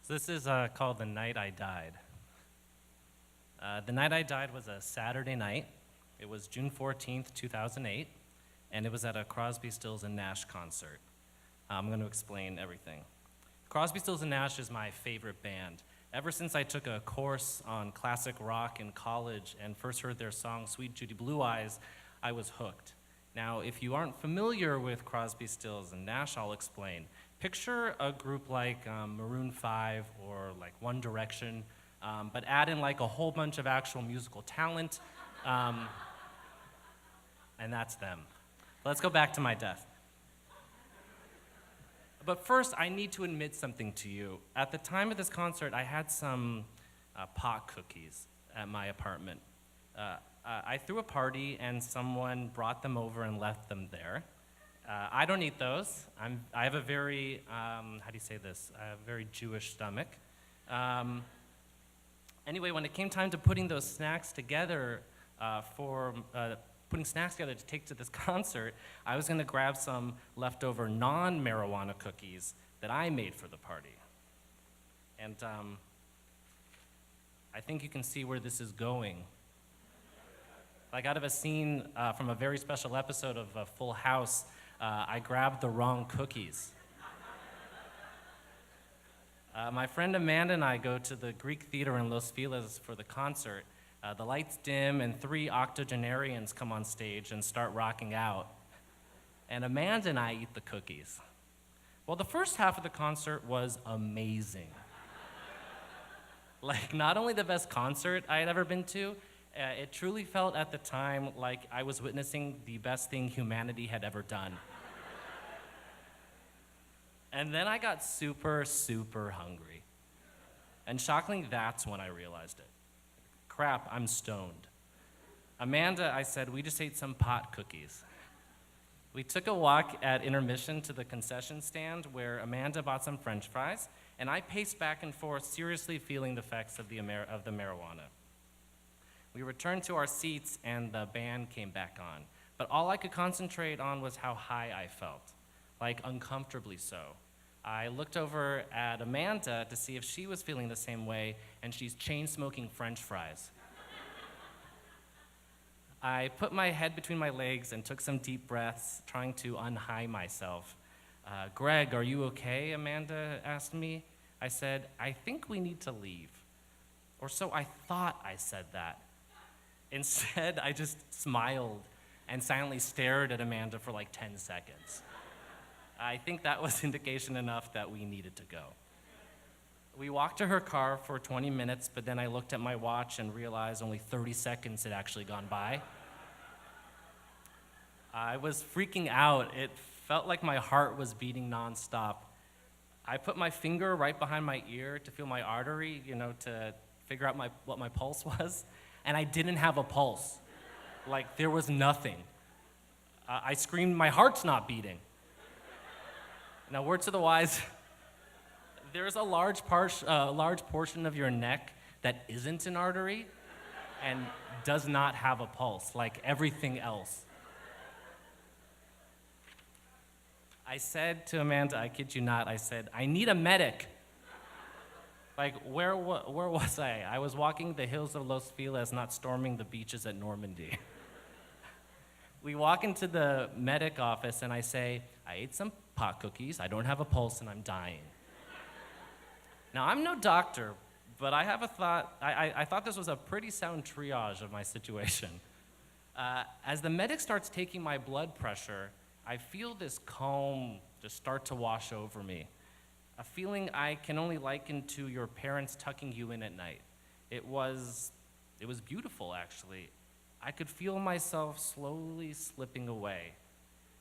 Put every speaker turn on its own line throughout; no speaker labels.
So this is called The Night I Died. The Night I Died was a Saturday night. It was June 14th, 2008, and it was at a Crosby, Stills, and Nash concert. I'm going to explain everything. Crosby, Stills, and Nash is my favorite band. Ever since I took a course on classic rock in college and first heard their song, Sweet Judy Blue Eyes, I was hooked. Now, if you aren't familiar with Crosby, Stills, and Nash, I'll explain. Picture a group like Maroon 5 or like One Direction, but add in like a whole bunch of actual musical talent, and that's them. Let's go back to my death. But first, I need to admit something to you. At the time of this concert, I had some pot cookies at my apartment. I threw a party and someone brought them over and left them there. I don't eat those. I have a very, how do you say this? I have a very Jewish stomach. Anyway, when it came time to putting those snacks together to take to this concert, I was gonna grab some leftover non-marijuana cookies that I made for the party. And I think you can see where this is going. Like out of a scene from a very special episode of Full House, I grabbed the wrong cookies. My friend Amanda and I go to the Greek Theater in Los Feliz for the concert. The lights dim and 3 octogenarians come on stage and start rocking out. And Amanda and I eat the cookies. Well, the first half of the concert was amazing. Like, not only the best concert I had ever been to, it truly felt at the time like I was witnessing the best thing humanity had ever done. And then I got super, super hungry. And shockingly, that's when I realized it. Crap, I'm stoned. Amanda, I said, we just ate some pot cookies. We took a walk at intermission to the concession stand where Amanda bought some French fries, and I paced back and forth, seriously feeling the effects of the marijuana. We returned to our seats and the band came back on. But all I could concentrate on was how high I felt, like uncomfortably so. I looked over at Amanda to see if she was feeling the same way, and she's chain-smoking French fries. I put my head between my legs and took some deep breaths, trying to unhigh myself. Greg, are you okay? Amanda asked me. I said, I think we need to leave. Or so I thought I said that. Instead, I just smiled and silently stared at Amanda for like 10 seconds. I think that was indication enough that we needed to go. We walked to her car for 20 minutes, but then I looked at my watch and realized only 30 seconds had actually gone by. I was freaking out. It felt like my heart was beating nonstop. I put my finger right behind my ear to feel my artery, to figure out what my pulse was. And I didn't have a pulse. Like, there was nothing. I screamed, my heart's not beating. Now, word to the wise, there's a large portion of your neck that isn't an artery and does not have a pulse, like everything else. I said to Amanda, I kid you not, I said, I need a medic. Like, where was I? I was walking the hills of Los Feliz, not storming the beaches at Normandy. We walk into the medic office, and I say, I ate some pot cookies, I don't have a pulse, and I'm dying. Now, I'm no doctor, but I have a thought. I thought this was a pretty sound triage of my situation. As the medic starts taking my blood pressure, I feel this calm just start to wash over me. A feeling I can only liken to your parents tucking you in at night. It was beautiful, actually. I could feel myself slowly slipping away.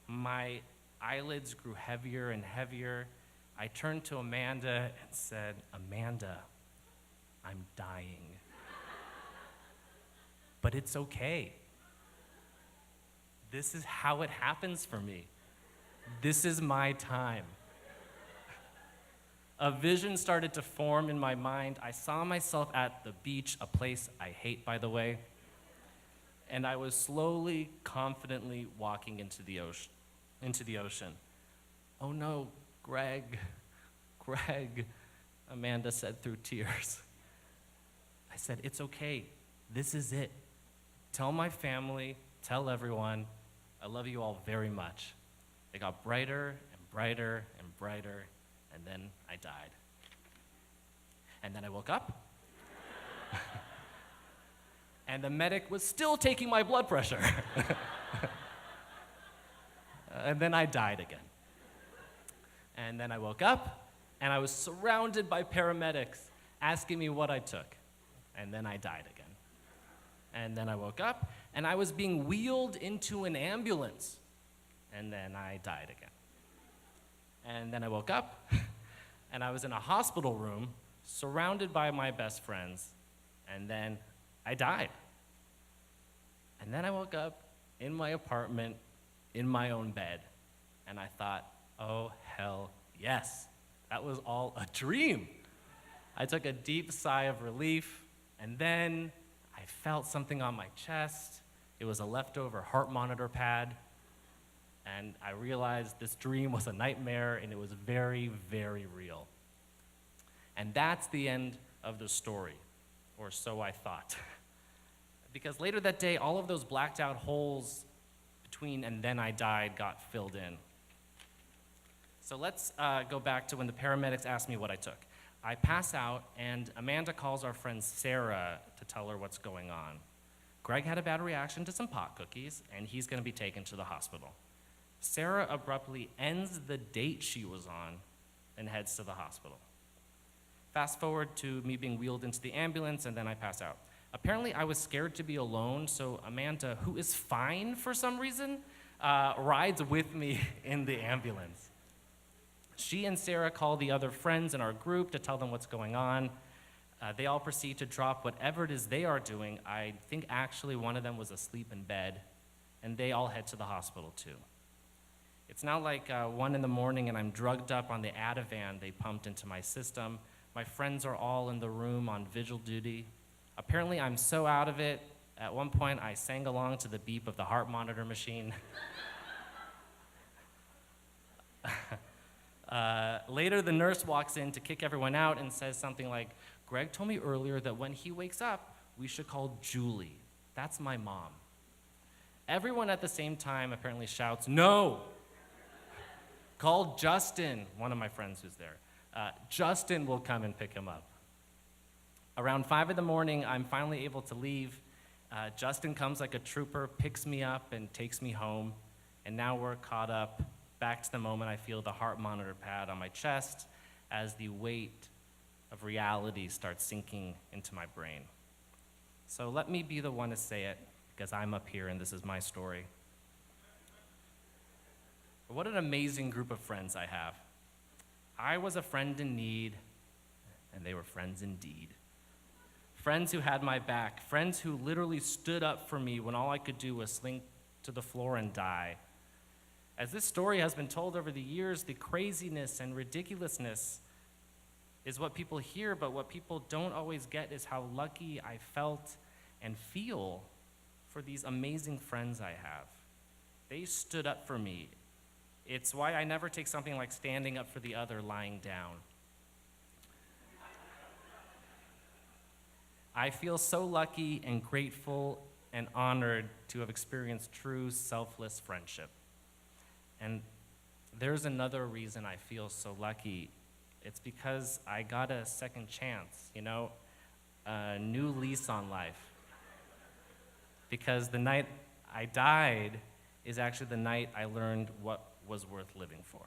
My eyelids grew heavier and heavier. I turned to Amanda and said, Amanda, I'm dying. But it's okay. This is how it happens for me. This is my time. A vision started to form in my mind. I saw myself at the beach, a place I hate, by the way, and I was slowly, confidently walking into the ocean. Oh no, Greg, Amanda said through tears. I said, "It's okay. This is it. Tell my family, tell everyone, I love you all very much." It got brighter and brighter and brighter, and then I died. And then I woke up, and the medic was still taking my blood pressure. And then I died again. And then I woke up, and I was surrounded by paramedics asking me what I took. And then I died again. And then I woke up, and I was being wheeled into an ambulance. And then I died again. And then I woke up, and I was in a hospital room surrounded by my best friends. And then I died. And then I woke up in my apartment, in my own bed. And I thought, oh, hell yes. That was all a dream. I took a deep sigh of relief, and then I felt something on my chest. It was a leftover heart monitor pad, and I realized this dream was a nightmare, and it was very, very real. And that's the end of the story, or so I thought. Because later that day, all of those blacked out holes between "and then I died" got filled in. So let's go back to when the paramedics asked me what I took. I pass out, and Amanda calls our friend Sarah to tell her what's going on. Greg had a bad reaction to some pot cookies, and he's going to be taken to the hospital. Sarah abruptly ends the date she was on and heads to the hospital. Fast forward to me being wheeled into the ambulance, and then I pass out. Apparently, I was scared to be alone, so Amanda, who is fine for some reason, rides with me in the ambulance. She and Sarah call the other friends in our group to tell them what's going on. They all proceed to drop whatever it is they are doing. I think actually one of them was asleep in bed, and they all head to the hospital too. It's now like 1 in the morning, and I'm drugged up on the Ativan they pumped into my system. My friends are all in the room on vigil duty. Apparently, I'm so out of it, at one point I sang along to the beep of the heart monitor machine. Later, the nurse walks in to kick everyone out and says something like, "Greg told me earlier that when he wakes up, we should call Julie. That's my mom." Everyone at the same time apparently shouts, "No! Call Justin," one of my friends who's there. Justin will come and pick him up. Around 5 in the morning, I'm finally able to leave. Justin comes like a trooper, picks me up, and takes me home. And now we're caught up back to the moment I feel the heart monitor pad on my chest as the weight of reality starts sinking into my brain. So let me be the one to say it, because I'm up here and this is my story. What an amazing group of friends I have. I was a friend in need, and they were friends indeed. Friends who had my back, friends who literally stood up for me when all I could do was slink to the floor and die. As this story has been told over the years, the craziness and ridiculousness is what people hear, but what people don't always get is how lucky I felt and feel for these amazing friends I have. They stood up for me. It's why I never take something like standing up for the other lying down. I feel so lucky and grateful and honored to have experienced true selfless friendship. And there's another reason I feel so lucky. It's because I got a second chance, a new lease on life. Because the night I died is actually the night I learned what was worth living for.